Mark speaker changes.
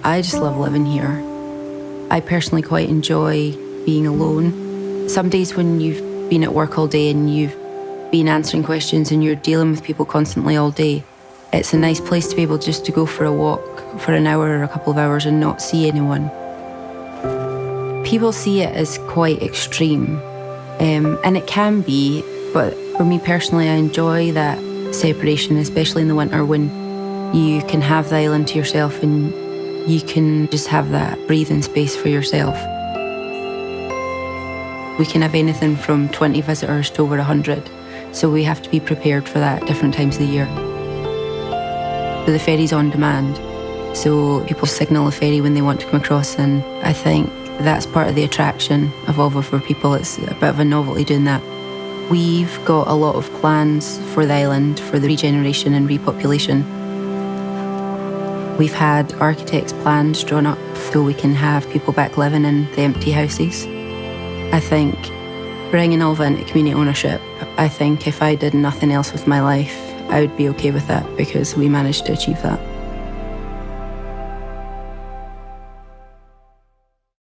Speaker 1: I just love living here. I personally quite enjoy being alone. Some days when you've been at work all day and you've been answering questions and you're dealing with people constantly all day, it's a nice place to be able just to go for a walk for an hour or a couple of hours and not see anyone. People see it as quite extreme, and it can be, but for me personally, I enjoy that separation, especially in the winter when you can have the island to yourself and you can just have that breathing space for yourself. We can have anything from 20 visitors to over 100, so we have to be prepared for that at different times of the year. The ferry's on demand, so people signal a ferry when they want to come across, and I think that's part of the attraction of Ulva for people. It's a bit of a novelty doing that. We've got a lot of plans for the island for the regeneration and repopulation. We've had architects' plans drawn up so we can have people back living in the empty houses. I think bringing Ulva into community ownership, I think if I did nothing else with my life, I would be okay with that because we managed to achieve that.